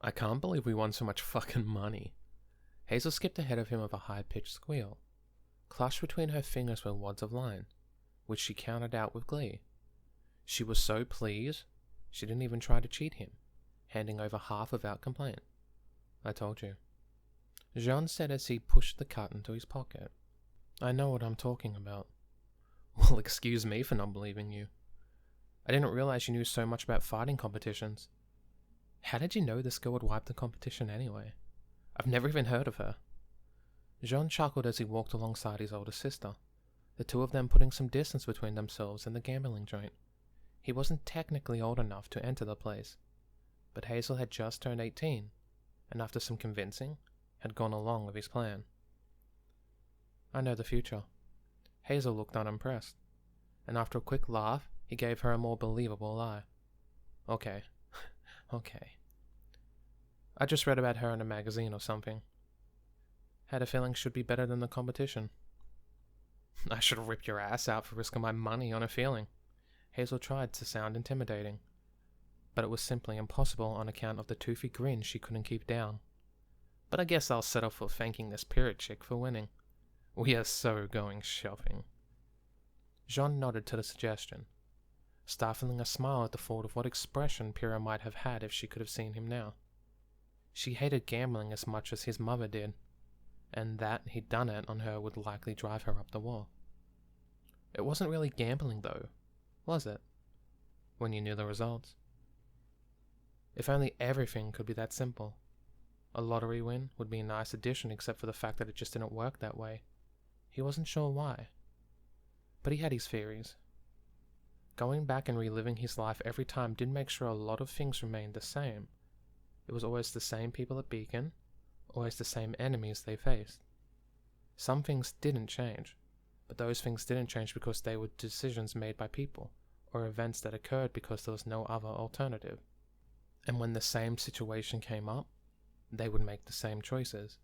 I can't believe we won so much fucking money. Hazel skipped ahead of him with a high-pitched squeal. Clutched between her fingers were wads of line, which she counted out with glee. She was so pleased, she didn't even try to cheat him, handing over half without complaint. I told you. Jean said as he pushed the cut into his pocket. I know what I'm talking about. Well, excuse me for not believing you. I didn't realize you knew so much about fighting competitions. How did you know this girl would wipe the competition anyway? I've never even heard of her. Jean chuckled as he walked alongside his older sister, the two of them putting some distance between themselves and the gambling joint. He wasn't technically old enough to enter the place, but Hazel had just turned 18, and after some convincing, had gone along with his plan. I know the future. Hazel looked unimpressed, and after a quick laugh, he gave her a more believable lie. Okay. Okay. I just read about her in a magazine or something. Had a feeling she'd be better than the competition. I should have ripped your ass out for risking my money on a feeling. Hazel tried to sound intimidating, but it was simply impossible on account of the toothy grin she couldn't keep down. But I guess I'll settle for thanking this period chick for winning. We are so going shopping. Jean nodded to the suggestion, stifling a smile at the thought of what expression Pyrrha might have had if she could have seen him now. She hated gambling as much as his mother did, and that he'd done it on her would likely drive her up the wall. It wasn't really gambling though, was it? When you knew the results. If only everything could be that simple. A lottery win would be a nice addition except for the fact that it just didn't work that way. He wasn't sure why. But he had his theories. Going back and reliving his life every time did make sure a lot of things remained the same. It was always the same people at Beacon, always the same enemies they faced. Some things didn't change, but those things didn't change because they were decisions made by people, or events that occurred because there was no other alternative. And when the same situation came up, they would make the same choices.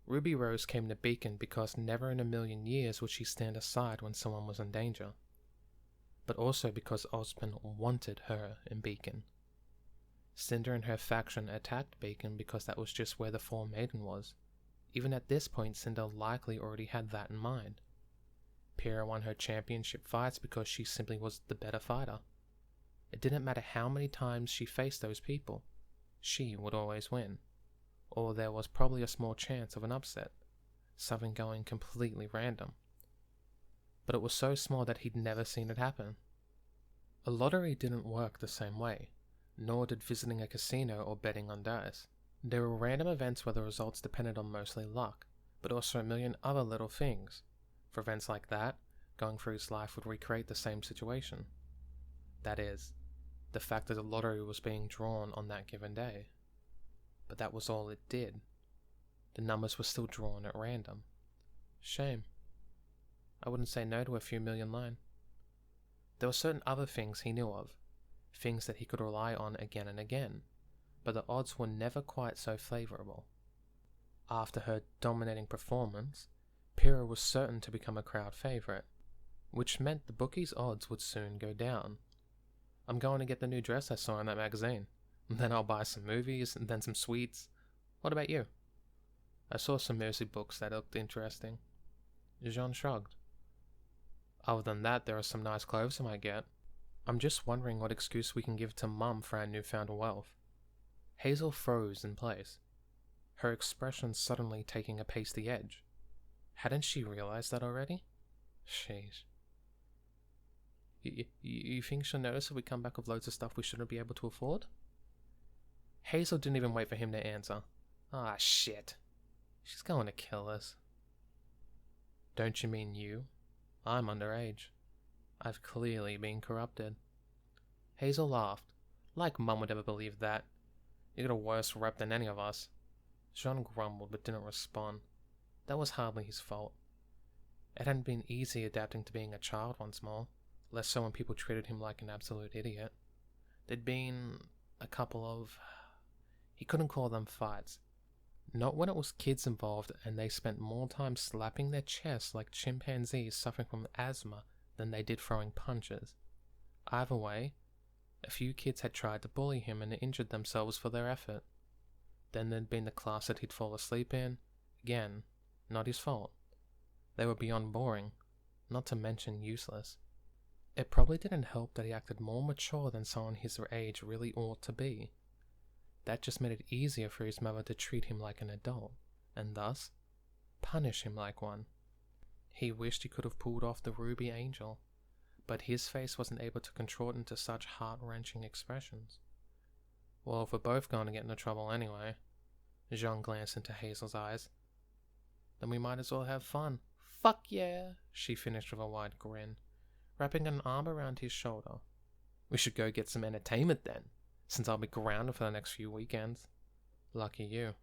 Ruby Rose came to Beacon because never in a million years would she stand aside when someone was in danger, but also because Osmond wanted her in Beacon. Cinder and her faction attacked Beacon because that was just where the Four Maiden was. Even at this point, Cinder likely already had that in mind. Pyrrha won her championship fights because she simply was the better fighter. It didn't matter how many times she faced those people, she would always win. Or there was probably a small chance of an upset, something going completely random. But it was so small that he'd never seen it happen. A lottery didn't work the same way, nor did visiting a casino or betting on dice. There were random events where the results depended on mostly luck, but also a million other little things. For events like that, going through his life would recreate the same situation. That is, the fact that the lottery was being drawn on that given day. But that was all it did. The numbers were still drawn at random. Shame. I wouldn't say no to a few million line. There were certain other things he knew of, things that he could rely on again and again, but the odds were never quite so favourable. After her dominating performance, Pyrrha was certain to become a crowd favourite, which meant the bookies' odds would soon go down. I'm going to get the new dress I saw in that magazine. Then I'll buy some movies, and then some sweets. What about you? I saw some Mercy books that looked interesting. Jean shrugged. Other than that, there are some nice clothes I might get. I'm just wondering what excuse we can give to Mum for our newfound wealth. Hazel froze in place, her expression suddenly taking a pasty edge. Hadn't she realized that already? Sheesh. You think she'll notice if we come back with loads of stuff we shouldn't be able to afford? Hazel didn't even wait for him to answer. Ah, shit. She's going to kill us. Don't you mean you? I'm underage. I've clearly been corrupted. Hazel laughed. Like Mum would ever believe that. You got a worse rep than any of us. Jean grumbled but didn't respond. That was hardly his fault. It hadn't been easy adapting to being a child once more, less so when people treated him like an absolute idiot. There'd been a couple of... He couldn't call them fights. Not when it was kids involved and they spent more time slapping their chests like chimpanzees suffering from asthma than they did throwing punches. Either way, a few kids had tried to bully him and injured themselves for their effort. Then there'd been the class that he'd fall asleep in. Again, not his fault. They were beyond boring, not to mention useless. It probably didn't help that he acted more mature than someone his age really ought to be. That just made it easier for his mother to treat him like an adult, and thus, punish him like one. He wished he could have pulled off the ruby angel, but his face wasn't able to contort into such heart-wrenching expressions. Well, if we're both going to get into trouble anyway, Jean glanced into Hazel's eyes, then we might as well have fun. Fuck yeah, she finished with a wide grin, wrapping an arm around his shoulder. We should go get some entertainment then, since I'll be grounded for the next few weekends. Lucky you.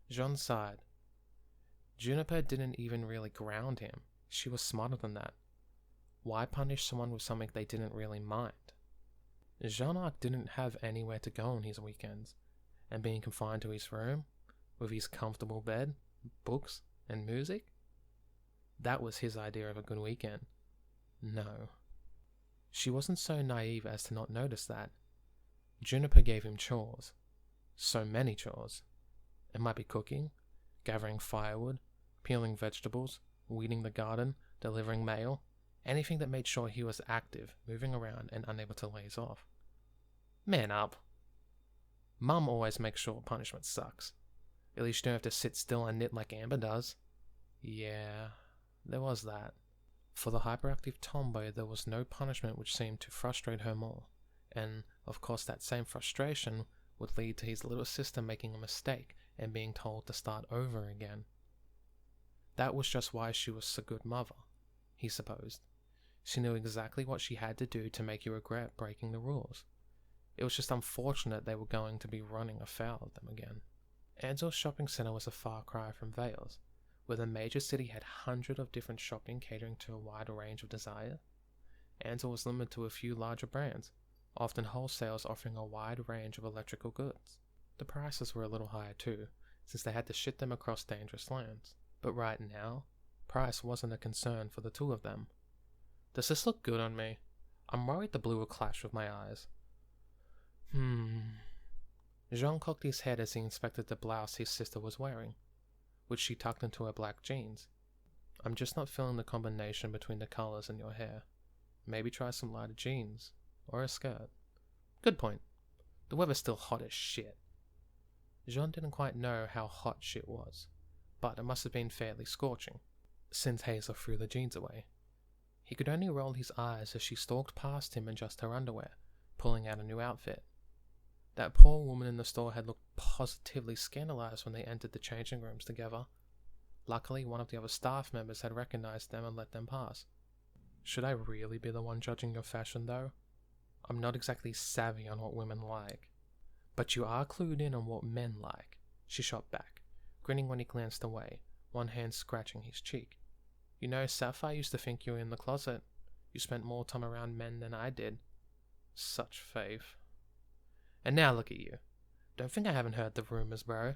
Jean sighed. Juniper didn't even really ground him. She was smarter than that. Why punish someone with something they didn't really mind? Jean-Arc didn't have anywhere to go on his weekends, and being confined to his room, with his comfortable bed, books, and music, that was his idea of a good weekend. No. She wasn't so naive as to not notice that. Juniper gave him chores. So many chores. It might be cooking, gathering firewood, peeling vegetables, weeding the garden, delivering mail, anything that made sure he was active, moving around, and unable to laze off. Man up. Mum always makes sure punishment sucks. At least you don't have to sit still and knit like Amber does. Yeah, there was that. For the hyperactive tomboy, there was no punishment which seemed to frustrate her more, and of course that same frustration would lead to his little sister making a mistake and being told to start over again. That was just why she was a good mother, he supposed. She knew exactly what she had to do to make you regret breaking the rules. It was just unfortunate they were going to be running afoul of them again. Ansel's shopping centre was a far cry from Vales, where the major city had hundreds of different shopping catering to a wide range of desire. Ansel was limited to a few larger brands, often wholesales offering a wide range of electrical goods. The prices were a little higher too, since they had to ship them across dangerous lands. But right now, price wasn't a concern for the two of them. Does this look good on me? I'm worried the blue will clash with my eyes. Jean cocked his head as he inspected the blouse his sister was wearing, which she tucked into her black jeans. I'm just not feeling the combination between the colours in your hair. Maybe try some lighter jeans, or a skirt. Good point. The weather's still hot as shit. Jean didn't quite know how hot shit was, but it must have been fairly scorching, since Hazel threw the jeans away. He could only roll his eyes as she stalked past him in just her underwear, pulling out a new outfit. That poor woman in the store had looked positively scandalized when they entered the changing rooms together. Luckily, one of the other staff members had recognized them and let them pass. Should I really be the one judging your fashion, though? I'm not exactly savvy on what women like. But you are clued in on what men like, she shot back, grinning when he glanced away, one hand scratching his cheek. You know, Sapphire used to think you were in the closet. You spent more time around men than I did. Such faith. And now look at you. Don't think I haven't heard the rumors, bro.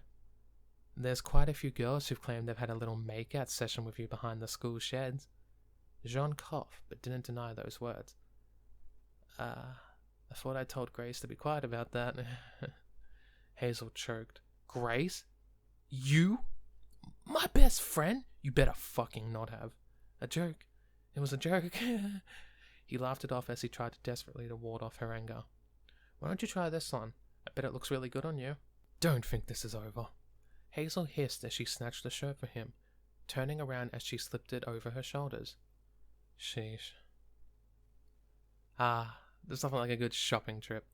There's quite a few girls who've claimed they've had a little make-out session with you behind the school sheds. Jean coughed, but didn't deny those words. I thought I told Grace to be quiet about that. Hazel choked. Grace? You? My best friend? You better fucking not have. A joke. It was a joke. He laughed it off as he tried desperately to ward off her anger. Why don't you try this on? I bet it looks really good on you. Don't think this is over. Hazel hissed as she snatched the shirt for him, turning around as she slipped it over her shoulders. Sheesh. There's nothing like a good shopping trip.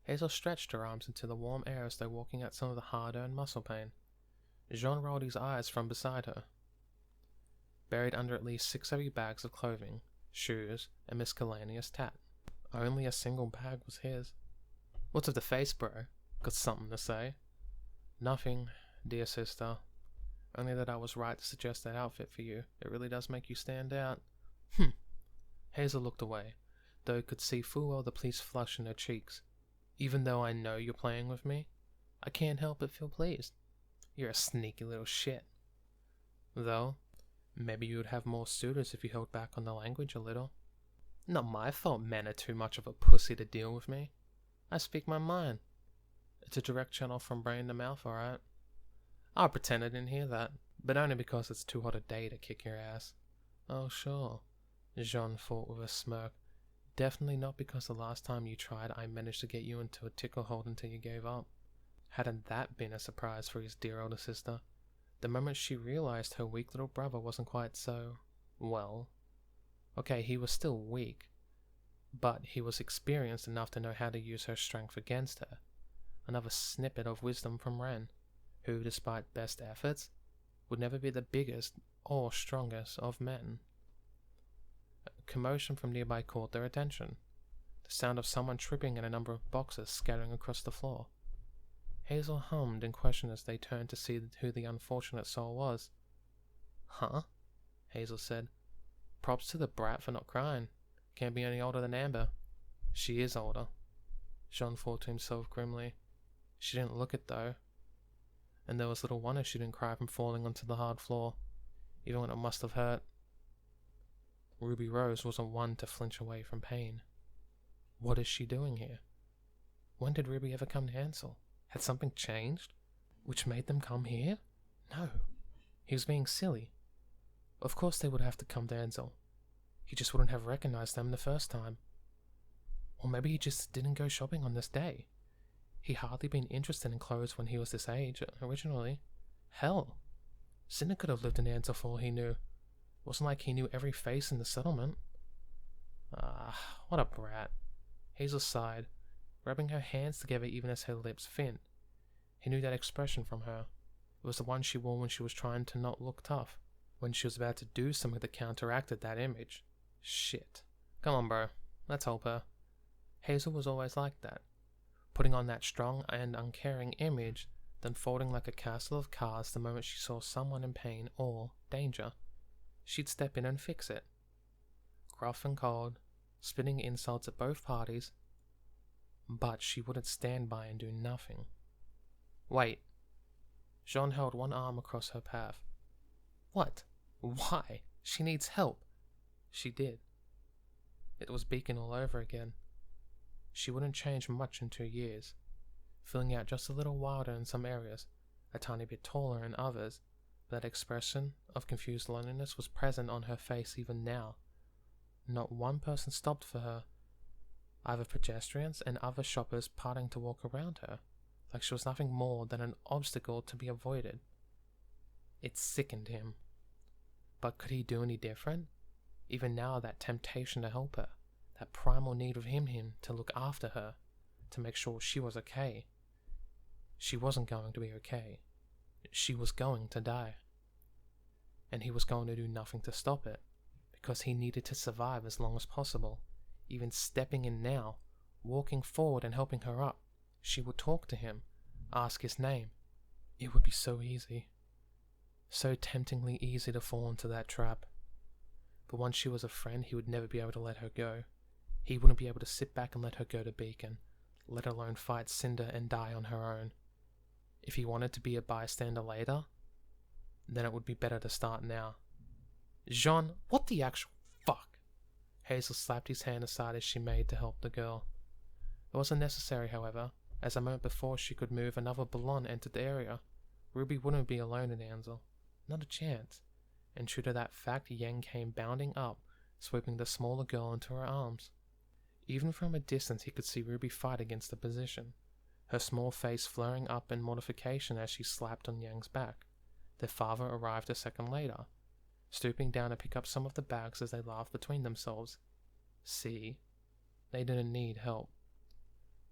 Hazel stretched her arms into the warm air as though walking out some of the hard-earned muscle pain. Jean rolled his eyes from beside her. Buried under at least 6 heavy bags of clothing, shoes, and miscellaneous tat. Only a single bag was his. What's with the face, bro? Got something to say? Nothing, dear sister. Only that I was right to suggest that outfit for you. It really does make you stand out. Hazel looked away, though could see full well the pleased flush in her cheeks. Even though I know you're playing with me, I can't help but feel pleased. You're a sneaky little shit. Though, maybe you would have more suitors if you held back on the language a little. Not my fault men are too much of a pussy to deal with me. I speak my mind. It's a direct channel from brain to mouth, alright? I'll pretend I didn't hear that, but only because it's too hot a day to kick your ass. Oh, sure, Jean thought with a smirk. Definitely not because the last time you tried I managed to get you into a tickle hold until you gave up. Hadn't that been a surprise for his dear older sister? The moment she realized her weak little brother wasn't quite so... well... okay, he was still weak, but he was experienced enough to know how to use her strength against her. Another snippet of wisdom from Ren, who, despite best efforts, would never be the biggest or strongest of men. A commotion from nearby caught their attention. The sound of someone tripping and a number of boxes scattering across the floor. Hazel hummed in question as they turned to see who the unfortunate soul was. Huh? Hazel said. Props to the brat for not crying. Can't be any older than Amber. She is older. Jean thought to himself grimly. She didn't look it though. And there was little wonder she didn't cry from falling onto the hard floor, even when it must have hurt. Ruby Rose wasn't one to flinch away from pain. What is she doing here? When did Ruby ever come to Ansel? Had something changed? Which made them come here? No. He was being silly. Of course they would have to come to Ansel. He just wouldn't have recognized them the first time. Or maybe he just didn't go shopping on this day. He hardly been interested in clothes when he was this age, originally. Hell, Cinder could have lived in Ansel for all he knew. Wasn't like he knew every face in the settlement. Ah, what a brat. Hazel sighed, rubbing her hands together even as her lips thinned. He knew that expression from her. It was the one she wore when she was trying to not look tough, when she was about to do something that counteracted that image. Shit. Come on, bro. Let's help her. Hazel was always like that, putting on that strong and uncaring image, then folding like a castle of cards the moment she saw someone in pain or danger. She'd step in and fix it. Gruff and cold, spitting insults at both parties, but she wouldn't stand by and do nothing. Wait. Jean held one arm across her path. What? Why? She needs help. She did. It was Beacon all over again. She wouldn't change much in 2 years, filling out just a little wilder in some areas, a tiny bit taller in others, but that expression of confused loneliness was present on her face even now. Not one person stopped for her, either pedestrians and other shoppers parting to walk around her, like she was nothing more than an obstacle to be avoided. It sickened him. But could he do any different? Even now, that temptation to help her, that primal need of him to look after her, to make sure she was okay. She wasn't going to be okay. She was going to die. And he was going to do nothing to stop it, because he needed to survive as long as possible. Even stepping in now, walking forward and helping her up, she would talk to him, ask his name. It would be so easy. So temptingly easy to fall into that trap. But once she was a friend, he would never be able to let her go. He wouldn't be able to sit back and let her go to Beacon, let alone fight Cinder and die on her own. If he wanted to be a bystander later, then it would be better to start now. Jean, what the actual fuck? Hazel slapped his hand aside as she made to help the girl. It wasn't necessary, however, as a moment before she could move, another Ballon entered the area. Ruby wouldn't be alone in Ansel. Not a chance. And true to that fact, Yang came bounding up, sweeping the smaller girl into her arms. Even from a distance he could see Ruby fight against the position, her small face flaring up in mortification as she slapped on Yang's back. Their father arrived a second later, stooping down to pick up some of the bags as they laughed between themselves. See? They didn't need help.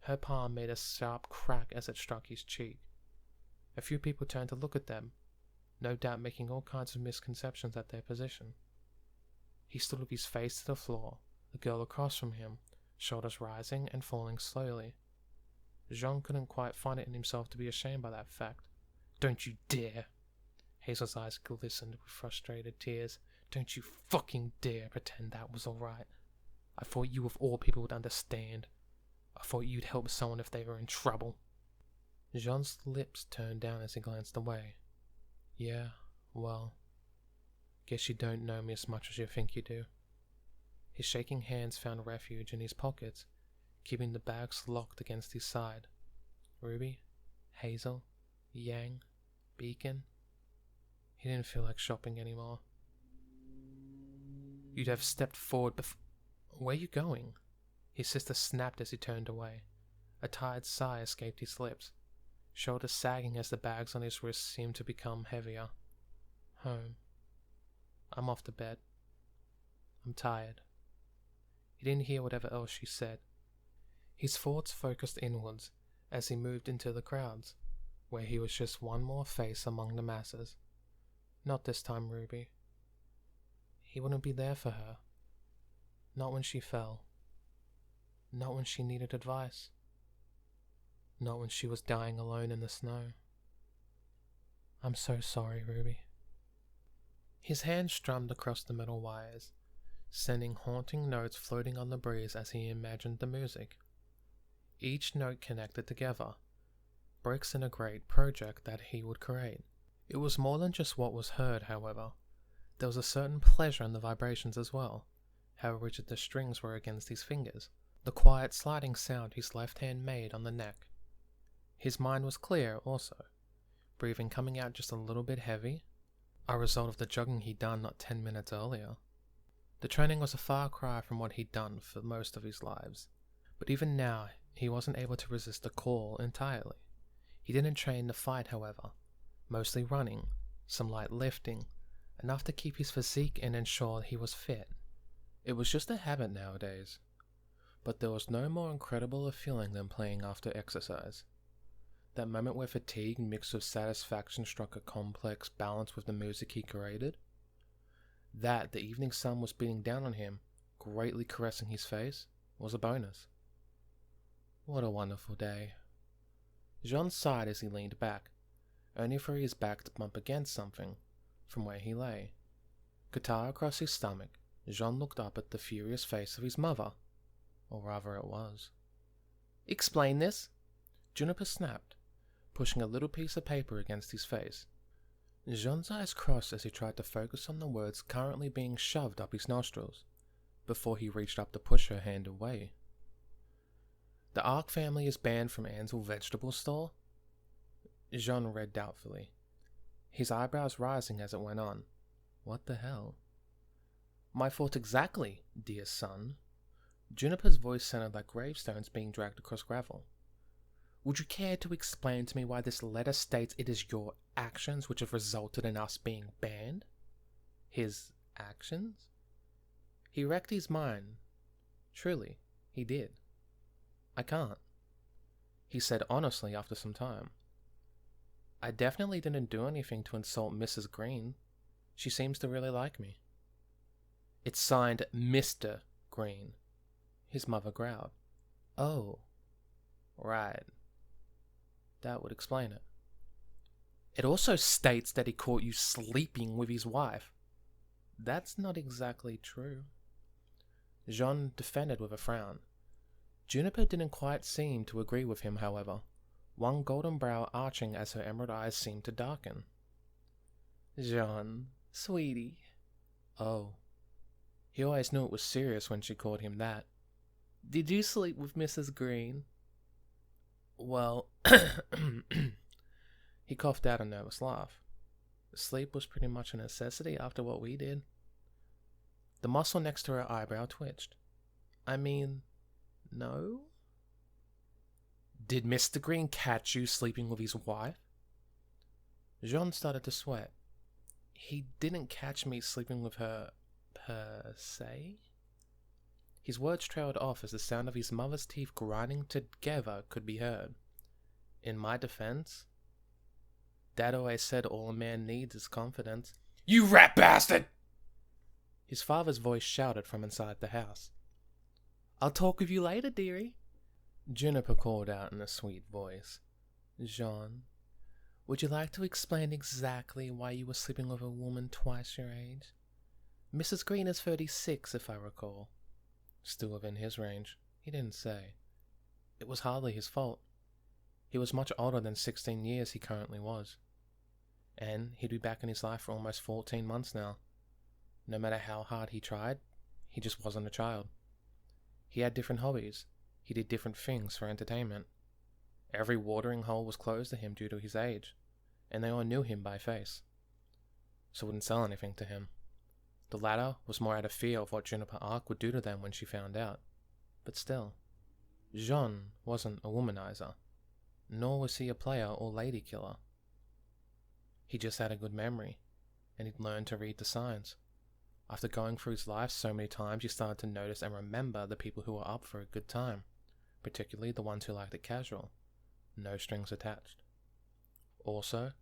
Her palm made a sharp crack as it struck his cheek. A few people turned to look at them, no doubt making all kinds of misconceptions at their position. He stood with his face to the floor, the girl across from him, shoulders rising and falling slowly. Jean couldn't quite find it in himself to be ashamed by that fact. Don't you dare! Hazel's eyes glistened with frustrated tears. Don't you fucking dare pretend that was alright. I thought you of all people would understand. I thought you'd help someone if they were in trouble. Jean's lips turned down as he glanced away. Yeah, well, guess you don't know me as much as you think you do. His shaking hands found refuge in his pockets, keeping the bags locked against his side. Ruby, Hazel, Yang, Beacon. He didn't feel like shopping anymore. You'd have stepped forward Where are you going? His sister snapped as he turned away. A tired sigh escaped his lips, shoulders sagging as the bags on his wrists seemed to become heavier. Home. I'm off to bed. I'm tired. He didn't hear whatever else she said. His thoughts focused inwards as he moved into the crowds, where he was just one more face among the masses. Not this time, Ruby. He wouldn't be there for her. Not when she fell. Not when she needed advice. Not when she was dying alone in the snow. I'm so sorry, Ruby. His hand strummed across the metal wires, sending haunting notes floating on the breeze as he imagined the music. Each note connected together, bricks in a great project that he would create. It was more than just what was heard, however. There was a certain pleasure in the vibrations as well, how rigid the strings were against his fingers, the quiet sliding sound his left hand made on the neck. His mind was clear also, breathing coming out just a little bit heavy, a result of the jogging he'd done not 10 minutes earlier. The training was a far cry from what he'd done for most of his lives, but even now he wasn't able to resist the call entirely. He didn't train to fight, however, mostly running, some light lifting, enough to keep his physique and ensure he was fit. It was just a habit nowadays, but there was no more incredible a feeling than playing after exercise. That moment where fatigue mixed with satisfaction struck a complex balance with the music he created. That the evening sun was beating down on him, greatly caressing his face, was a bonus. What a wonderful day. Jean sighed as he leaned back, only for his back to bump against something from where he lay. Guitar across his stomach, Jean looked up at the furious face of his mother, or rather it was. Explain this, Juniper snapped, pushing a little piece of paper against his face. Jean's eyes crossed as he tried to focus on the words currently being shoved up his nostrils, before he reached up to push her hand away. The Ark family is banned from Ansel Vegetable Store? Jean read doubtfully, his eyebrows rising as it went on. What the hell? My fault exactly, dear son. Juniper's voice sounded like gravestones being dragged across gravel. Would you care to explain to me why this letter states it is your actions which have resulted in us being banned? His actions? He wrecked his mind. Truly, he did. I can't, he said honestly after some time. I definitely didn't do anything to insult Mrs. Green. She seems to really like me. It's signed Mr. Green, his mother growled. Oh, right. That would explain it. It also states that he caught you sleeping with his wife. That's not exactly true. Jean defended with a frown. Juniper didn't quite seem to agree with him, however, one golden brow arching as her emerald eyes seemed to darken. Jean, sweetie. Oh. He always knew it was serious when she called him that. Did you sleep with Mrs. Green? Well, he coughed out a nervous laugh. Sleep was pretty much a necessity after what we did. The muscle next to her eyebrow twitched. I mean, no? Did Mr. Green catch you sleeping with his wife? Jean started to sweat. He didn't catch me sleeping with her, per se? His words trailed off as the sound of his mother's teeth grinding together could be heard. In my defense, Dad always said all a man needs is confidence. You rat bastard! His father's voice shouted from inside the house. I'll talk with you later, dearie. Juniper called out in a sweet voice. Jean, would you like to explain exactly why you were sleeping with a woman twice your age? Mrs. Green is 36, if I recall. Still within his range, he didn't say. It was hardly his fault. He was much older than 16 years he currently was. And he'd be back in his life for almost 14 months now. No matter how hard he tried, he just wasn't a child. He had different hobbies. He did different things for entertainment. Every watering hole was closed to him due to his age, and they all knew him by face, so wouldn't sell anything to him. The latter was more out of fear of what Juniper Ark would do to them when she found out. But still, Jean wasn't a womanizer, nor was he a player or lady killer. He just had a good memory, and he'd learned to read the signs. After going through his life so many times, he started to notice and remember the people who were up for a good time, particularly the ones who liked it casual, no strings attached. Also,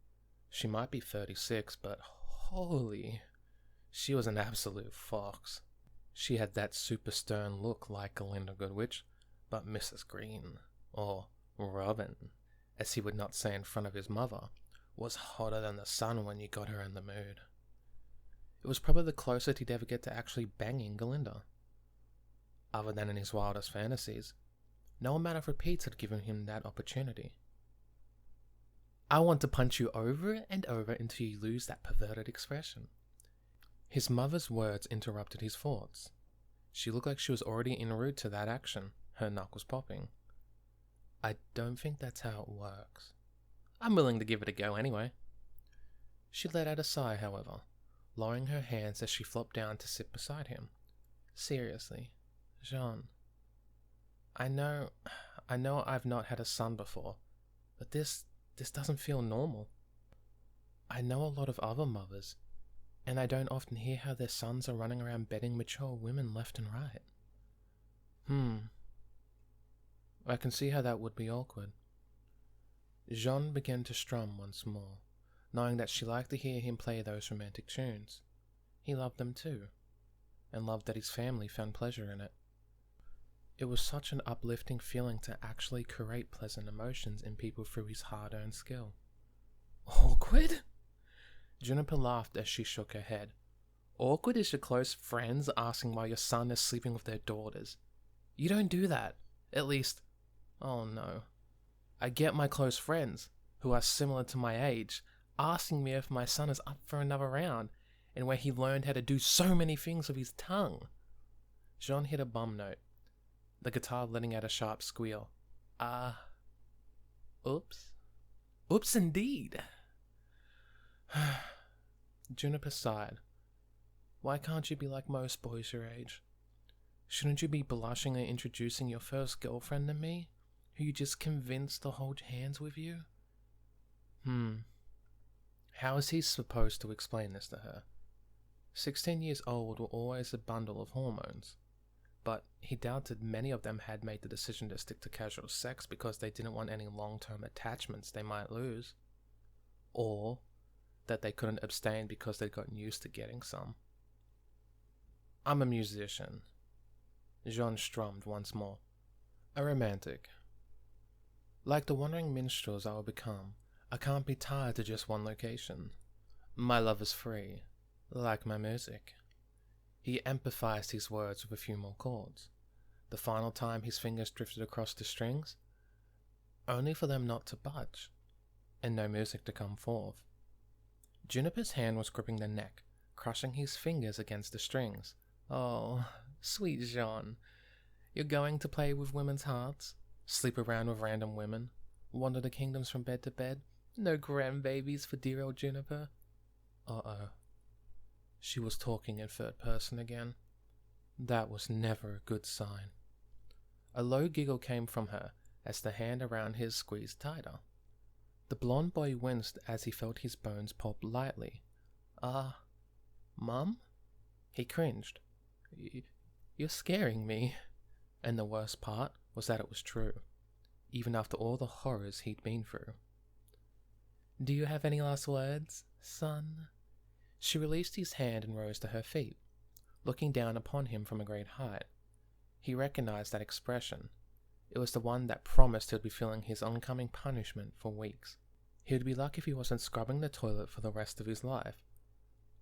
she might be 36, but holy, she was an absolute fox. She had that super stern look like Glinda Goodwitch, but Mrs. Green, or Robin, as he would not say in front of his mother, was hotter than the sun when you got her in the mood. It was probably the closest he'd ever get to actually banging Glinda. Other than in his wildest fantasies, no amount of repeats had given him that opportunity. I want to punch you over and over until you lose that perverted expression. His mother's words interrupted his thoughts. She looked like she was already en route to that action, her knuckles popping. I don't think that's how it works. I'm willing to give it a go anyway. She let out a sigh, however, lowering her hands as she flopped down to sit beside him. Seriously, Jean. I know I've not had a son before, but this doesn't feel normal. I know a lot of other mothers, and I don't often hear how their sons are running around bedding mature women left and right. I can see how that would be awkward. Jean began to strum once more, knowing that she liked to hear him play those romantic tunes. He loved them too, and loved that his family found pleasure in it. It was such an uplifting feeling to actually create pleasant emotions in people through his hard-earned skill. Awkward? Juniper laughed as she shook her head. Awkward is your close friends asking why your son is sleeping with their daughters. You don't do that. At least, oh no. I get my close friends, who are similar to my age, asking me if my son is up for another round, and where he learned how to do so many things with his tongue. Jean hit a bum note, the guitar letting out a sharp squeal. Oops. Oops indeed. Juniper sighed. Why can't you be like most boys your age? Shouldn't you be blushing at introducing your first girlfriend to me, who you just convinced to hold hands with you? How is he supposed to explain this to her? 16 years old were always a bundle of hormones, but he doubted many of them had made the decision to stick to casual sex because they didn't want any long-term attachments they might lose, or that they couldn't abstain because they'd gotten used to getting some. I'm a musician. Jean strummed once more. A romantic. Like the wandering minstrels I will become, I can't be tied to just one location. My love is free, like my music. He emphasized his words with a few more chords, the final time his fingers drifted across the strings, only for them not to budge, and no music to come forth. Juniper's hand was gripping the neck, crushing his fingers against the strings. Oh, sweet Jean, you're going to play with women's hearts? Sleep around with random women? Wander the kingdoms from bed to bed? No grandbabies for dear old Juniper? Uh-oh. She was talking in third person again. That was never a good sign. A low giggle came from her as the hand around his squeezed tighter. The blonde boy winced as he felt his bones pop lightly. Mum? He cringed. You're scaring me. And the worst part was that it was true, even after all the horrors he'd been through. Do you have any last words, son? She released his hand and rose to her feet, looking down upon him from a great height. He recognized that expression. It was the one that promised he'd be feeling his oncoming punishment for weeks. He would be lucky if he wasn't scrubbing the toilet for the rest of his life.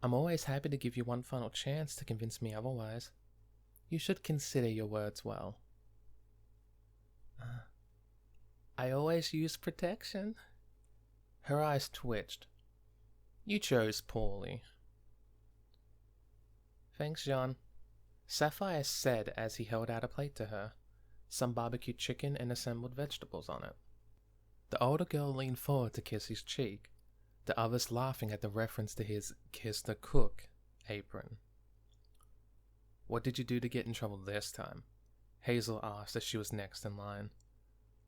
I'm always happy to give you one final chance to convince me otherwise. You should consider your words well. I always use protection. Her eyes twitched. You chose poorly. Thanks, Jean. Sapphire said as he held out a plate to her, some barbecued chicken and assembled vegetables on it. The older girl leaned forward to kiss his cheek, the others laughing at the reference to his kiss the cook apron. "What did you do to get in trouble this time?" Hazel asked as she was next in line.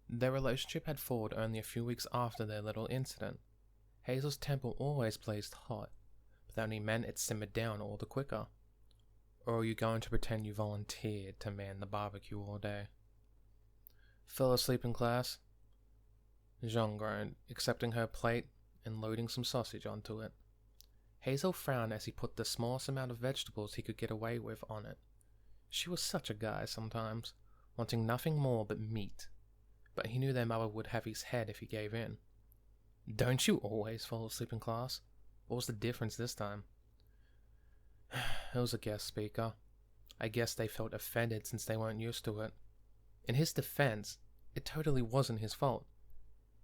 Their relationship had fallen only a few weeks after their little incident. Hazel's temper always blazed hot, but that only meant it simmered down all the quicker. "Or are you going to pretend you volunteered to man the barbecue all day?" "Fell asleep in class," Jean groaned, accepting her plate and loading some sausage onto it. Hazel frowned as he put the smallest amount of vegetables he could get away with on it. She was such a guy sometimes, wanting nothing more but meat, but he knew their mother would have his head if he gave in. "Don't you always fall asleep in class? What was the difference this time?" "It was a guest speaker. I guess they felt offended since they weren't used to it." In his defense, it totally wasn't his fault.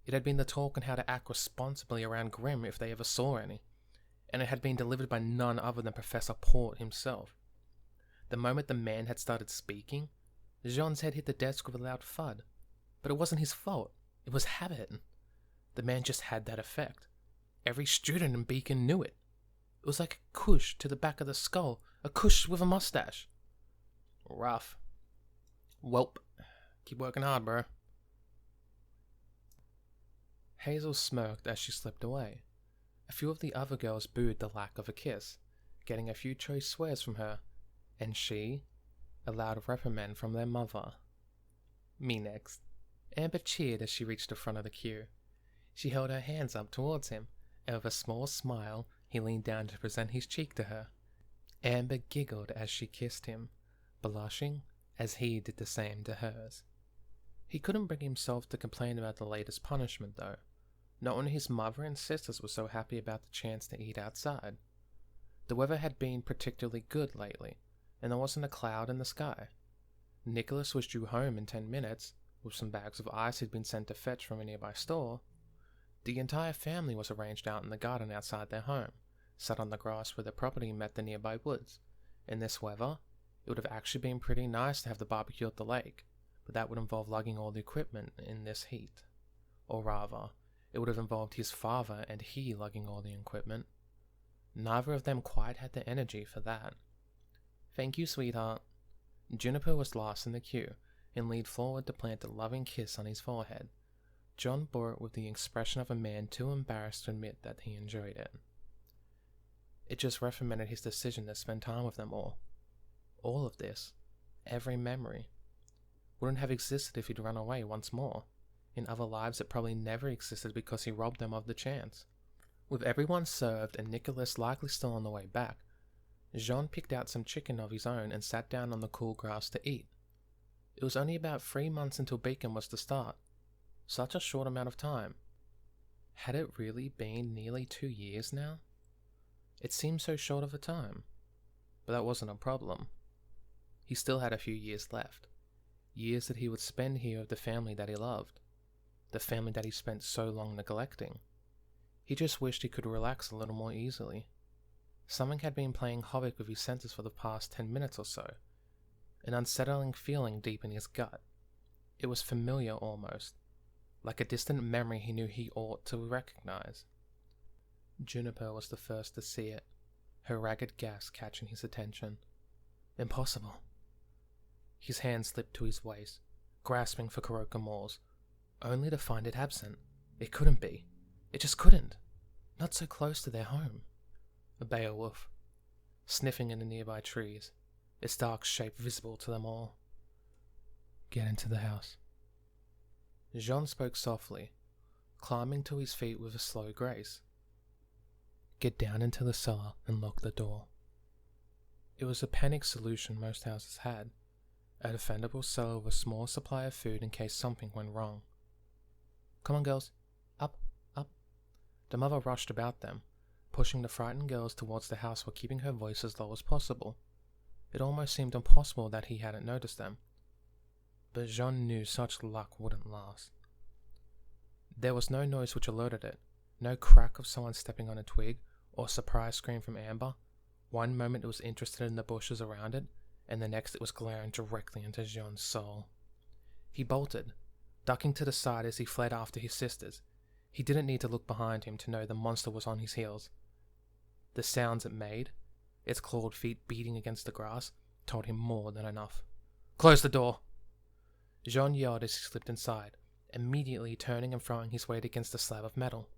It had been the talk on how to act responsibly around Grimm if they ever saw any, and it had been delivered by none other than Professor Port himself. The moment the man had started speaking, Jean's head hit the desk with a loud thud. But it wasn't his fault. It was habit. The man just had that effect. Every student in Beacon knew it. It was like a cush to the back of the skull, a cush with a mustache. Rough. Welp, keep working hard, bro. Hazel smirked as she slipped away. A few of the other girls booed the lack of a kiss, getting a few choice swears from her, and she, a loud reprimand from their mother. Me next. Amber cheered as she reached the front of the queue. She held her hands up towards him, and with a small smile, he leaned down to present his cheek to her. Amber giggled as she kissed him, blushing as he did the same to hers. He couldn't bring himself to complain about the latest punishment, though. Not only his mother and sisters were so happy about the chance to eat outside. The weather had been particularly good lately, and there wasn't a cloud in the sky. Nicholas was due home in 10 minutes, with some bags of ice he'd been sent to fetch from a nearby store. The entire family was arranged out in the garden outside their home, sat on the grass where the property met the nearby woods. In this weather, it would have actually been pretty nice to have the barbecue at the lake, but that would involve lugging all the equipment in this heat. Or rather, it would have involved his father and he lugging all the equipment. Neither of them quite had the energy for that. "Thank you, sweetheart." Juniper was last in the queue, and leaned forward to plant a loving kiss on his forehead. John bore it with the expression of a man too embarrassed to admit that he enjoyed it. It just recommended his decision to spend time with them all. All of this, every memory, wouldn't have existed if he'd run away once more. In other lives it probably never existed because he robbed them of the chance. With everyone served and Nicholas likely still on the way back, Jean picked out some chicken of his own and sat down on the cool grass to eat. It was only about 3 months until Beacon was to start. Such a short amount of time. Had it really been nearly 2 years now? It seemed so short of a time. But that wasn't a problem. He still had a few years left. Years that he would spend here with the family that he loved. The family that he spent so long neglecting. He just wished he could relax a little more easily. Something had been playing havoc with his senses for the past 10 minutes or so. An unsettling feeling deep in his gut. It was familiar almost. Like a distant memory he knew he ought to recognize. Juniper was the first to see it, her ragged gasp catching his attention. Impossible. His hand slipped to his waist, grasping for Kurokamore's, only to find it absent. It couldn't be. It just couldn't. Not so close to their home. A Beowulf, sniffing in the nearby trees, its dark shape visible to them all. Get into the house. Jean spoke softly, climbing to his feet with a slow grace. Get down into the cellar and lock the door. It was a panic solution most houses had, a defendable cellar with a small supply of food in case something went wrong. Come on, girls. Up, up. The mother rushed about them, pushing the frightened girls towards the house while keeping her voice as low as possible. It almost seemed impossible that he hadn't noticed them. But Jean knew such luck wouldn't last. There was no noise which alerted it, no crack of someone stepping on a twig, or surprise scream from Amber. One moment it was interested in the bushes around it, and the next it was glaring directly into Jean's soul. He bolted, ducking to the side as he fled after his sisters. He didn't need to look behind him to know the monster was on his heels. The sounds it made, its clawed feet beating against the grass, told him more than enough. "Close the door!" Jean yelled as he slipped inside, immediately turning and throwing his weight against the slab of metal.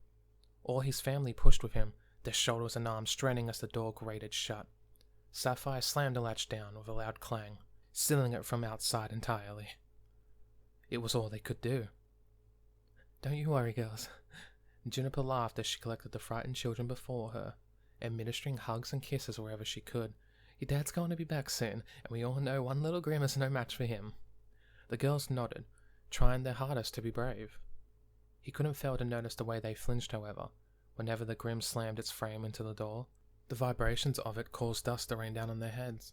All his family pushed with him, their shoulders and arms straining as the door grated shut. Sapphire slammed the latch down with a loud clang, sealing it from outside entirely. It was all they could do. "Don't you worry, girls." Juniper laughed as she collected the frightened children before her, administering hugs and kisses wherever she could. "Your dad's going to be back soon, and we all know one little Grim is no match for him." The girls nodded, trying their hardest to be brave. He couldn't fail to notice the way they flinched, however, whenever the Grim slammed its frame into the door. The vibrations of it caused dust to rain down on their heads.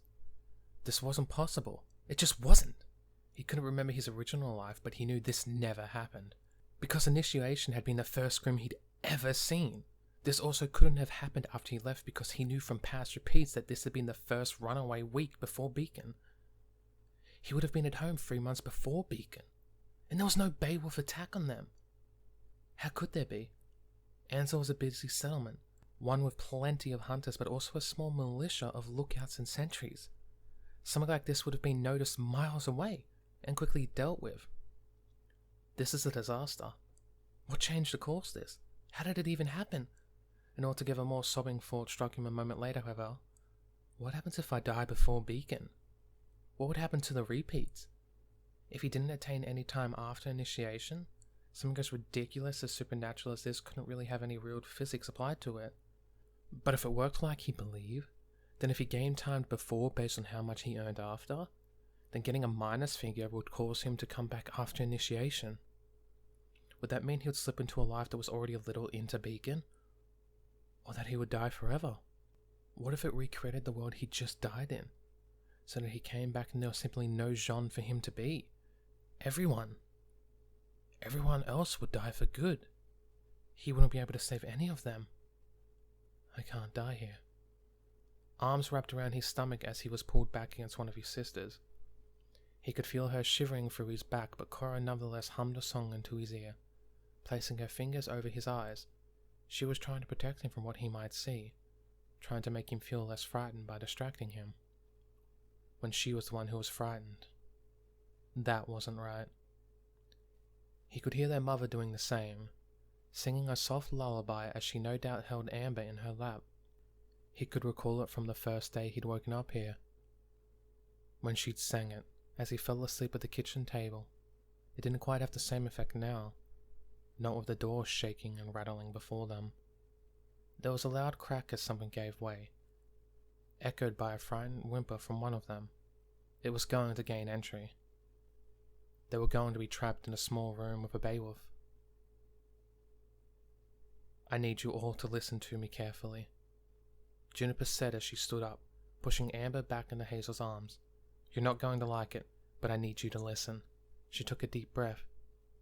This wasn't possible. It just wasn't. He couldn't remember his original life, but he knew this never happened. Because initiation had been the first Grim he'd ever seen. This also couldn't have happened after he left because he knew from past repeats that this had been the first runaway week before Beacon. He would have been at home 3 months before Beacon, and there was no Beowulf attack on them. How could there be? Ansel was a busy settlement, one with plenty of hunters but also a small militia of lookouts and sentries. Something like this would have been noticed miles away and quickly dealt with. This is a disaster. What changed to cause this? How did it even happen? An altogether more sobbing thought struck him a moment later, however. What happens if I die before Beacon? What would happen to the repeats? If he didn't attain any time after initiation, something as ridiculous as supernatural as this couldn't really have any real physics applied to it. But if it worked like he believed, then if he gained time before based on how much he earned after, then getting a minus figure would cause him to come back after initiation. Would that mean he would slip into a life that was already a little into Beacon? Or that he would die forever? What if it recreated the world he just died in? So that he came back and there was simply no Jean for him to be. Everyone else would die for good. He wouldn't be able to save any of them. I can't die here. Arms wrapped around his stomach as he was pulled back against one of his sisters. He could feel her shivering through his back, but Cora nonetheless hummed a song into his ear, placing her fingers over his eyes. She was trying to protect him from what he might see, trying to make him feel less frightened by distracting him. When she was the one who was frightened. That wasn't right. He could hear their mother doing the same, singing a soft lullaby as she no doubt held Amber in her lap. He could recall it from the first day he'd woken up here, when she'd sang it, as he fell asleep at the kitchen table. It didn't quite have the same effect now, not with the door shaking and rattling before them. There was a loud crack as something gave way, echoed by a frightened whimper from one of them. It was going to gain entry. They were going to be trapped in a small room with a Beowulf. I need you all to listen to me carefully, Juniper said as she stood up, pushing Amber back into Hazel's arms. You're not going to like it, but I need you to listen. She took a deep breath,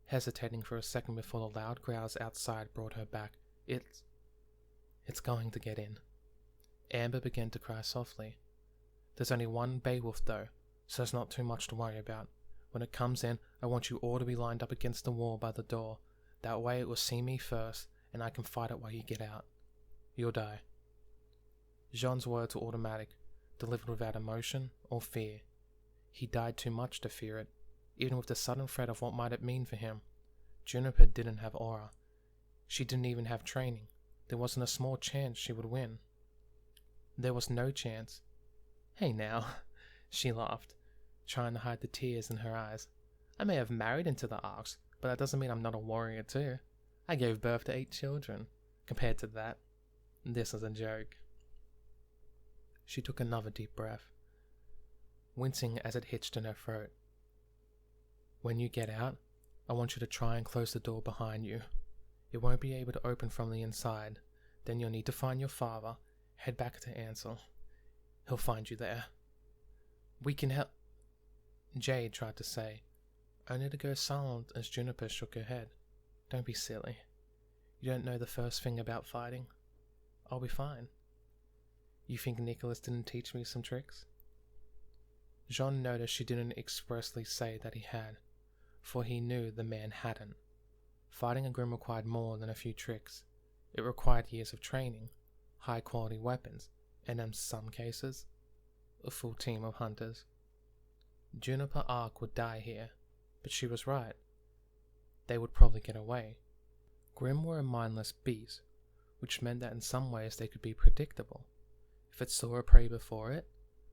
hesitating for a second before the loud growls outside brought her back. It's going to get in. Amber began to cry softly. There's only one Beowulf though, so there's not too much to worry about. When it comes in, I want you all to be lined up against the wall by the door. That way it will see me first, and I can fight it while you get out. You'll die. Jean's words were automatic, delivered without emotion or fear. He died too much to fear it, even with the sudden threat of what might it mean for him. Juniper didn't have aura. She didn't even have training. There wasn't a small chance she would win. There was no chance. Hey now, she laughed, trying to hide the tears in her eyes. I may have married into the Arks, but that doesn't mean I'm not a warrior too. I gave birth to 8 children. Compared to that, this is a joke. She took another deep breath, wincing as it hitched in her throat. When you get out, I want you to try and close the door behind you. It won't be able to open from the inside. Then you'll need to find your father, head back to Ansel. He'll find you there. We can help, Jade tried to say, only to go silent as Juniper shook her head. Don't be silly. You don't know the first thing about fighting. I'll be fine. You think Nicholas didn't teach me some tricks? Jean noticed she didn't expressly say that he had. for he knew the man hadn't. Fighting a Grim required more than a few tricks. It required years of training, high-quality weapons, and in some cases, a full team of hunters. Juniper Ark would die here, but she was right. They would probably get away. Grim were a mindless beast, which meant that in some ways they could be predictable. If it saw a prey before it,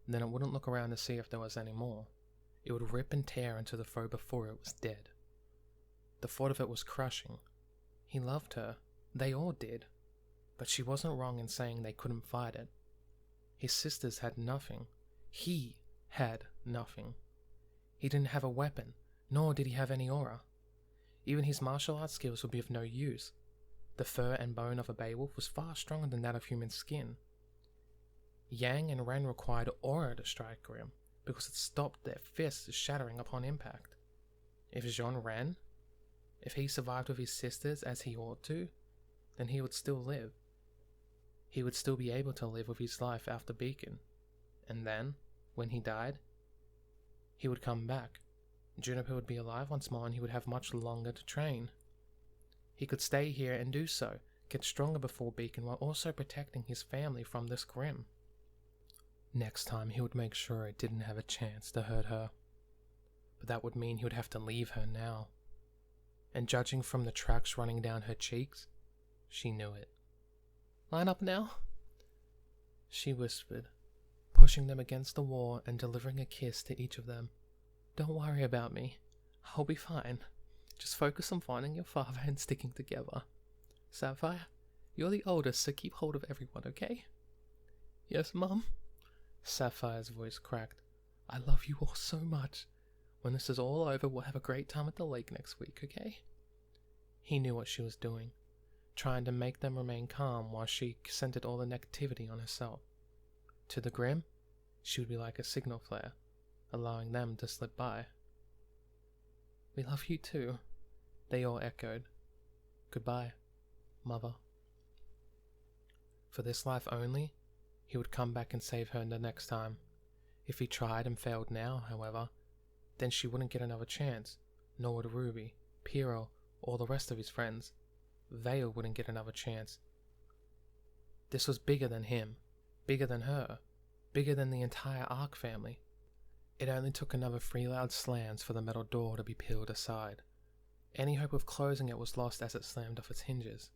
then it wouldn't look around to see if there was any more. It would rip and tear into the foe before it was dead. The thought of it was crushing. He loved her. They all did. But she wasn't wrong in saying they couldn't fight it. His sisters had nothing. He had nothing. He didn't have a weapon, nor did he have any aura. Even his martial arts skills would be of no use. The fur and bone of a beowulf was far stronger than that of human skin. Yang and Ren required aura to strike Grim, because it stopped their fists shattering upon impact. If Jean ran, if he survived with his sisters as he ought to, then he would still live. He would still be able to live with his life after Beacon. And then, when he died, he would come back. Juniper would be alive once more and he would have much longer to train. He could stay here and do so, get stronger before Beacon while also protecting his family from this Grim. Next time he would make sure it didn't have a chance to hurt her. But that would mean he would have to leave her now. And judging from the tracks running down her cheeks, she knew it. "Line up now," she whispered, pushing them against the wall and delivering a kiss to each of them. "Don't worry about me. I'll be fine. Just focus on finding your father and sticking together. Sapphire, you're the oldest, so keep hold of everyone, okay?" "Yes, Mum." Sapphire's voice cracked. "I love you all so much. When this is all over, we'll have a great time at the lake next week, okay?" He knew what she was doing, trying to make them remain calm while she centered all the negativity on herself. To the Grim, she would be like a signal flare, allowing them to slip by. "We love you too," they all echoed. "Goodbye, Mother." For this life only, he would come back and save her the next time. If he tried and failed now, however, then she wouldn't get another chance, nor would Ruby, Piero, or the rest of his friends. They wouldn't get another chance. This was bigger than him, bigger than her, bigger than the entire Ark family. It only took another 3 loud slams for the metal door to be peeled aside. Any hope of closing it was lost as it slammed off its hinges.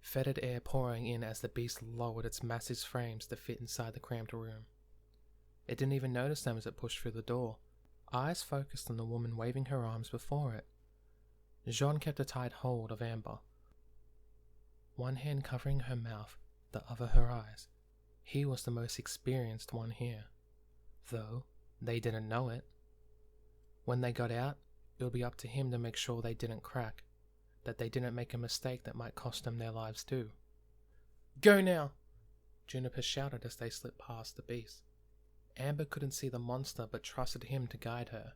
Fetid air pouring in as the beast lowered its massive frames to fit inside the cramped room. It didn't even notice them as it pushed through the door, eyes focused on the woman waving her arms before it. Jean kept a tight hold of Amber, one hand covering her mouth, the other her eyes. He was the most experienced one here, though they didn't know it. When they got out, it would be up to him to make sure they didn't crack, that they didn't make a mistake that might cost them their lives too. "Go now!" Juniper shouted as they slipped past the beast. Amber couldn't see the monster but trusted him to guide her.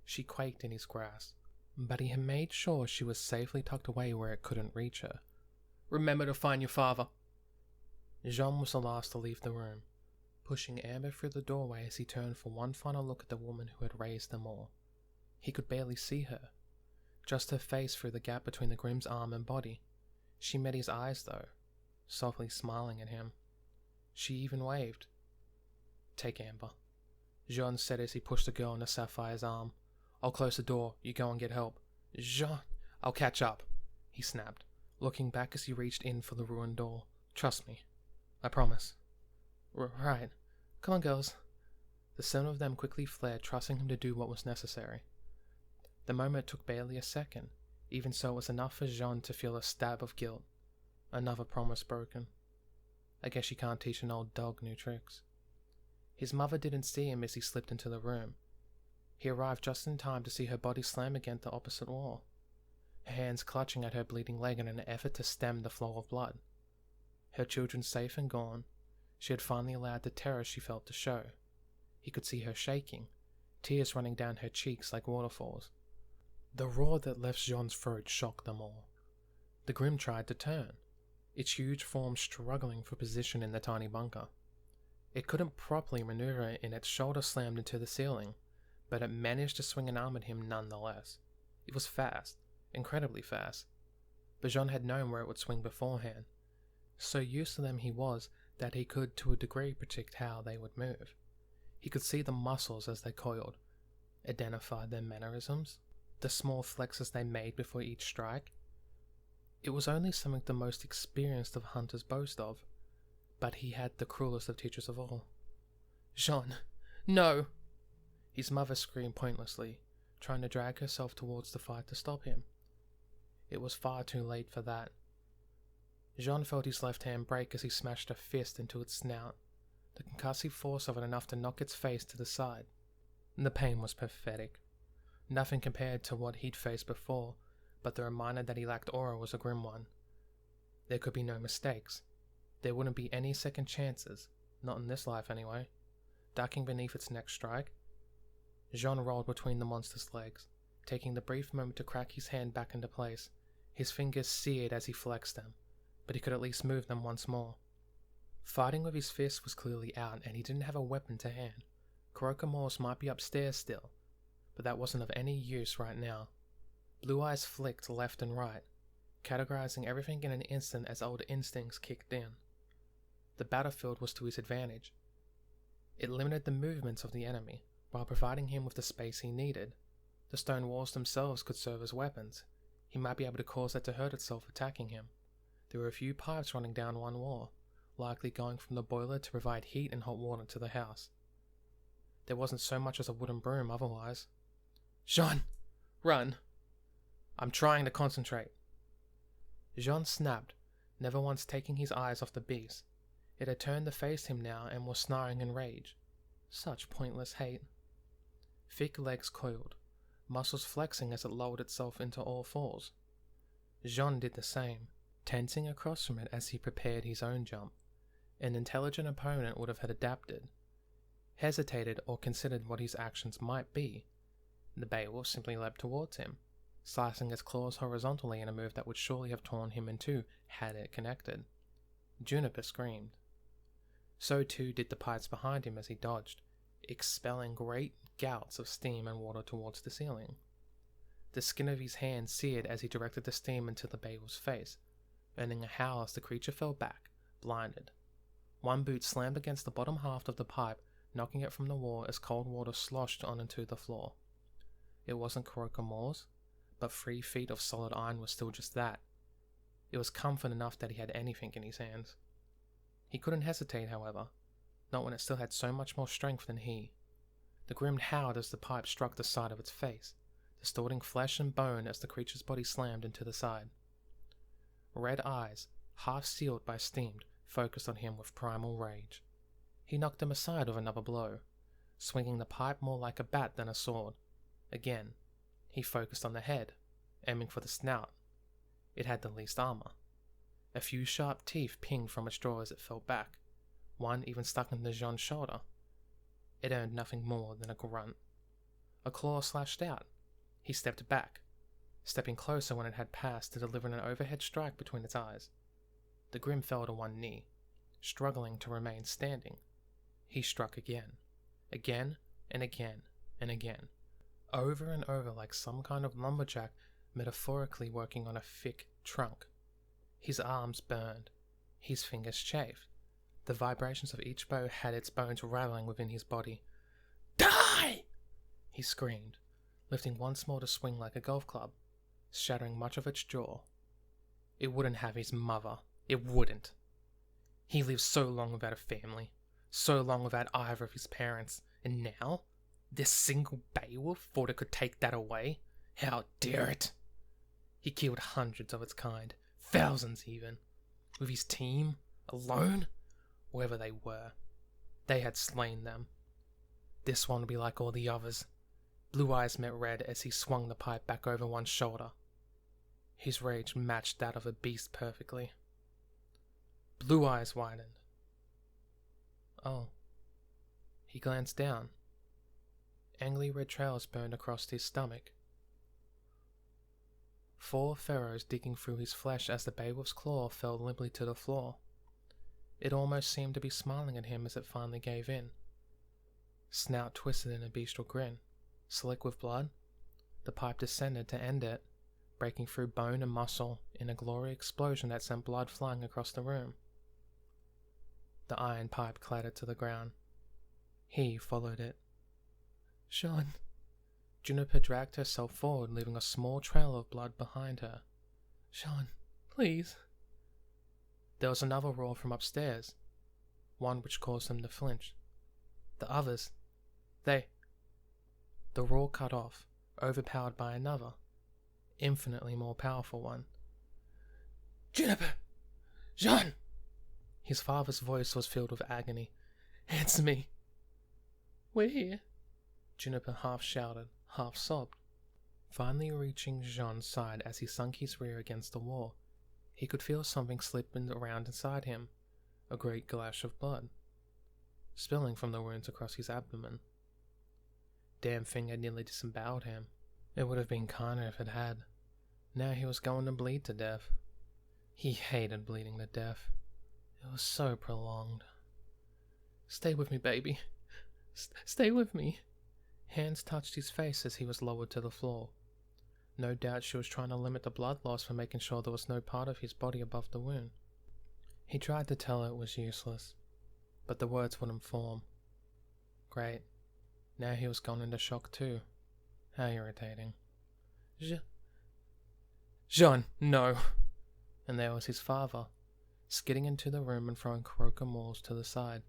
She quaked in his grasp, but he had made sure she was safely tucked away where it couldn't reach her. "Remember to find your father." Jean was the last to leave the room, pushing Amber through the doorway as he turned for one final look at the woman who had raised them all. He could barely see her, just her face through the gap between the Grim's arm and body. She met his eyes though, softly smiling at him. She even waved. "Take Amber," Jean said as he pushed the girl into Sapphire's arm. "I'll close the door, you go and get help." "Jean, I'll catch up," he snapped, looking back as he reached in for the ruined door. "Trust me, I promise." Right. Come on, girls." The 7 of them quickly fled, trusting him to do what was necessary. The moment took barely a second, even so it was enough for Jean to feel a stab of guilt. Another promise broken. I guess you can't teach an old dog new tricks. His mother didn't see him as he slipped into the room. He arrived just in time to see her body slam against the opposite wall, her hands clutching at her bleeding leg in an effort to stem the flow of blood. Her children safe and gone, she had finally allowed the terror she felt to show. He could see her shaking, tears running down her cheeks like waterfalls. The roar that left Jean's throat shocked them all. The Grim tried to turn, its huge form struggling for position in the tiny bunker. It couldn't properly maneuver and its shoulder slammed into the ceiling, but it managed to swing an arm at him nonetheless. It was fast, incredibly fast, but Jean had known where it would swing beforehand. So used to them he was that he could to a degree predict how they would move. He could see the muscles as they coiled, identify their mannerisms, the small flexes they made before each strike. It was only something the most experienced of hunters boast of, but he had the cruelest of teachers of all. "Jean, no!" His mother screamed pointlessly, trying to drag herself towards the fight to stop him. It was far too late for that. Jean felt his left hand break as he smashed a fist into its snout, the concussive force of it enough to knock its face to the side. The pain was pathetic. Nothing compared to what he'd faced before, but the reminder that he lacked aura was a grim one. There could be no mistakes. There wouldn't be any second chances, not in this life anyway. Ducking beneath its next strike, Jean rolled between the monster's legs, taking the brief moment to crack his hand back into place. His fingers seared as he flexed them, but he could at least move them once more. Fighting with his fist was clearly out, and he didn't have a weapon to hand. Kurokomore's might be upstairs still, but that wasn't of any use right now. Blue eyes flicked left and right, categorizing everything in an instant as old instincts kicked in. The battlefield was to his advantage. It limited the movements of the enemy, while providing him with the space he needed. The stone walls themselves could serve as weapons. He might be able to cause that to hurt itself attacking him. There were a few pipes running down one wall, likely going from the boiler to provide heat and hot water to the house. There wasn't so much as a wooden broom otherwise. "Jean! Run! I'm trying to concentrate." Jean snapped, never once taking his eyes off the beast. It had turned to face him now and was snarling in rage. Such pointless hate. Thick legs coiled, muscles flexing as it lowered itself into all fours. Jean did the same, tensing across from it as he prepared his own jump. An intelligent opponent would have had adapted, hesitated, or considered what his actions might be. The Beowulf simply leapt towards him, slicing its claws horizontally in a move that would surely have torn him in two had it connected. Juniper screamed. So too did the pipes behind him as he dodged, expelling great gouts of steam and water towards the ceiling. The skin of his hand seared as he directed the steam into the Beowulf's face, earning a howl as the creature fell back, blinded. One boot slammed against the bottom half of the pipe, knocking it from the wall as cold water sloshed onto the floor. It wasn't Kurokomore's, but 3 feet of solid iron was still just that. It was comfort enough that he had anything in his hands. He couldn't hesitate, however, not when it still had so much more strength than he. The grim howled as the pipe struck the side of its face, distorting flesh and bone as the creature's body slammed into the side. Red eyes, half sealed by steam, focused on him with primal rage. He knocked him aside with another blow, swinging the pipe more like a bat than a sword. Again, he focused on the head, aiming for the snout. It had the least armor. A few sharp teeth pinged from its jaw as it fell back. One even stuck into Jean's shoulder. It earned nothing more than a grunt. A claw slashed out. He stepped back, stepping closer when it had passed to deliver an overhead strike between its eyes. The Grim fell to one knee, struggling to remain standing. He struck again, and again, and again, over and over like some kind of lumberjack metaphorically working on a thick trunk. His arms burned, his fingers chafed. The vibrations of each bow had its bones rattling within his body. "Die!" he screamed, lifting once more to swing like a golf club, shattering much of its jaw. It wouldn't have his mother. It wouldn't. He lived so long without a family, so long without either of his parents, and now, this single Beowulf thought it could take that away? How dare it! He killed hundreds of its kind, thousands even. With his team, alone, wherever they were, they had slain them. This one would be like all the others. Blue eyes met red as he swung the pipe back over one shoulder. His rage matched that of a beast perfectly. Blue eyes widened. Oh. He glanced down. Angry red trails burned across his stomach. 4 furrows digging through his flesh as the Beowulf's claw fell limply to the floor. It almost seemed to be smiling at him as it finally gave in. Snout twisted in a bestial grin, Slick with blood, the pipe descended to end it, breaking through bone and muscle in a glorious explosion that sent blood flying across the room. The iron pipe clattered to the ground. He followed it. Jean. Juniper dragged herself forward, leaving a small trail of blood behind her. Jean, please. There was another roar from upstairs, one which caused them to flinch. The others, The roar cut off, overpowered by another, infinitely more powerful one. Juniper! Jean! His father's voice was filled with agony. Answer me! We're here, Juniper half shouted, half sobbed. Finally reaching Jean's side as he sunk his rear against the wall, he could feel something slipping around inside him, a great glash of blood, spilling from the wounds across his abdomen. Damn thing had nearly disemboweled him. It would have been kinder if it had. Now he was going to bleed to death. He hated bleeding to death. It was so prolonged. Stay with me, baby. Stay with me. Hands touched his face as he was lowered to the floor. No doubt she was trying to limit the blood loss for making sure there was no part of his body above the wound. He tried to tell her it was useless, but the words wouldn't form. Great. Now he was gone into shock too. How irritating. Jean, no! And there was his father, skidding into the room and throwing croquemores to the side.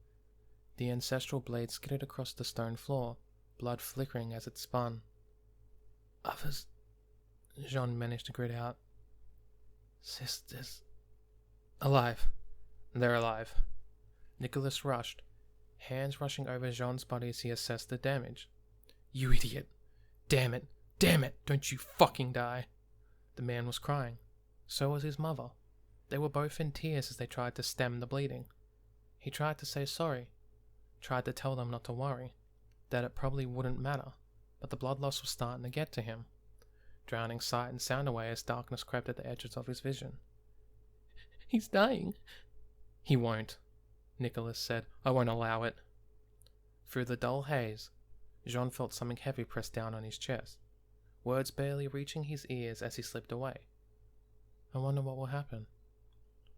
The ancestral blade skidded across the stone floor, blood flickering as it spun. Others, Jean managed to grit out. Sisters. Alive. They're alive. Nicholas rushed, hands rushing over Jean's body as he assessed the damage. You idiot! Damn it! Damn it! Don't you fucking die! The man was crying. So was his mother. They were both in tears as they tried to stem the bleeding. He tried to say sorry, tried to tell them not to worry, that it probably wouldn't matter, but the blood loss was starting to get to him, drowning sight and sound away as darkness crept at the edges of his vision. He's dying. He won't, Nicholas said. I won't allow it. Through the dull haze, Jean felt something heavy press down on his chest, words barely reaching his ears as he slipped away. I wonder what will happen.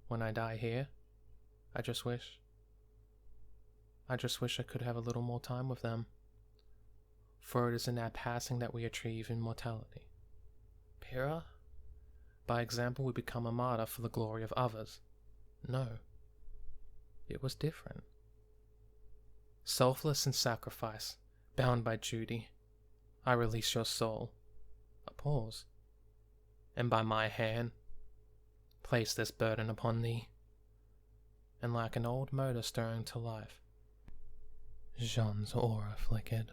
When I die here, I just wish I could have a little more time with them. For it is in our passing that we achieve immortality. Pyrrha? By example we become a martyr for the glory of others. No. It was different. Selfless in sacrifice, bound by duty, I release your soul. A pause. And by my hand, place this burden upon thee. And like an old motor stirring to life, Jean's aura flickered.